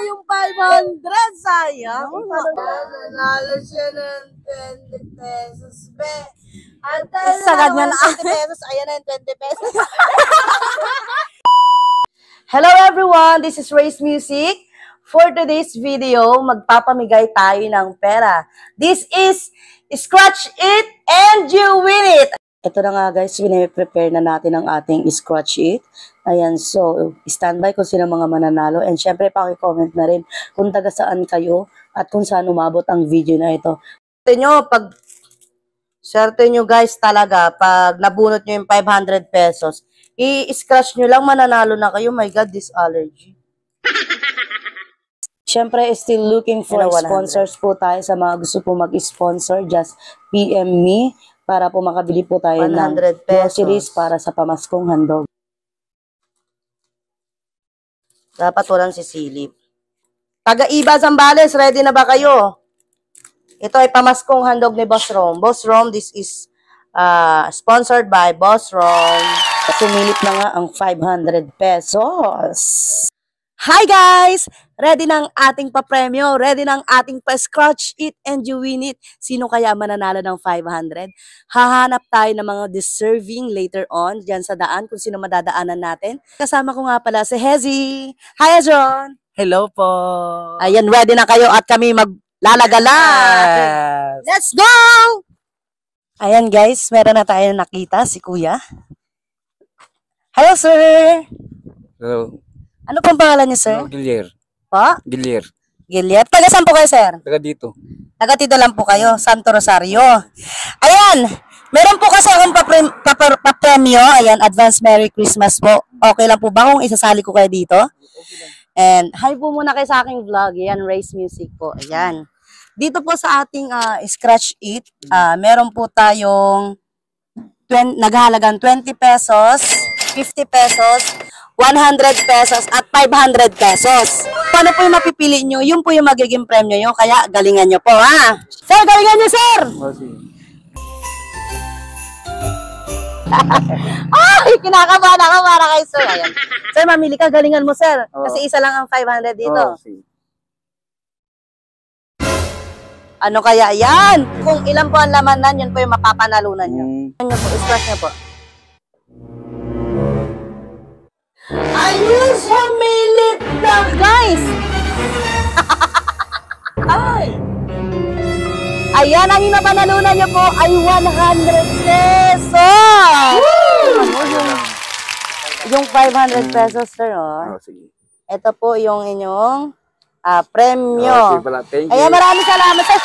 yung 500. Sayang. Nanalo siya ng 20 pesos, be. Sagad nga na. 20 pesos. Ayan na yung 20 pesos. Hello everyone, this is Race Music. For today's video, magpapamigay tayo ng pera. This is Scratch It and You Win It. Ito na nga guys, prepare na natin ang ating Scratch It. Ayan, so standby kung sino mga mananalo. And syempre, paki-comment na rin kung taga saan kayo at kung saan umabot ang video na ito. Swerte nyo guys talaga, pag nabunot nyo yung 500 pesos, i-scratch nyo lang, mananalo na kayo. My God, this allergy. Syempre, still looking for sponsors po tayo sa mga gusto po mag-sponsor. Just PM me para po makabili po tayo ng groceries para sa pamaskong handog. Dapat walang sisilip. Taga-Iba Zambales, ready na ba kayo? Ito ay pamaskong handog ni Boss Rom. Boss Rom, this is sponsored by Boss Rom. Sumilip na nga ang 500 pesos. Hi guys! Ready na ang ating papremyo. Ready na ang ating pa-Scratch It and You Win It. Sino kaya mananalo ng 500? Hahanap tayo ng mga deserving later on dyan sa daan kung sino madadaanan natin. Kasama ko nga pala si Hezi. Hi, John! Hello po! Ayan, ready na kayo at kami maglalagala. Yes. Let's go! Ayan guys, meron na tayo nakita si Kuya. Hello, sir! Hello. Ano pong pangalan niyo, sir? Gilier. Po? Gilier. Giliet. Taga saan po kayo, sir? Taga dito. Taga dito lang po kayo, Santo Rosario. Ayan, meron po kasi akong papremyo. Ayan, advance Merry Christmas po. Okay lang po ba kung isasali ko kayo dito? And hi po muna kayo sa aking vlog. Ayan, Race Music po. Ayan. Dito po sa ating Scratch It, meron po tayong naghahalagang 20 pesos, 50 pesos, 100 pesos at 500 pesos. Ano po yung mapipili nyo? Yun po yung magiging premyo nyo. Kaya galingan nyo po, ha? Sir, galingan nyo, sir! Ay, kinakabahan ako para kay sir. Ayan. Sir, mamili ka. Galingan mo, sir. Kasi isa lang ang 500 dito. Ano kaya yan? Kung ilan po ang lamanan, yun po yung mapapanalunan nyo. Ano po? Scratch nyo po. Ayun, sumilip na, guys! Ay! Ayan, ang inapanalunan nyo po ay 100 pesos! Yung 500 pesos, sir, oh. Ito po yung inyong premyo. Thank you. Ayan, maraming salamat, sir.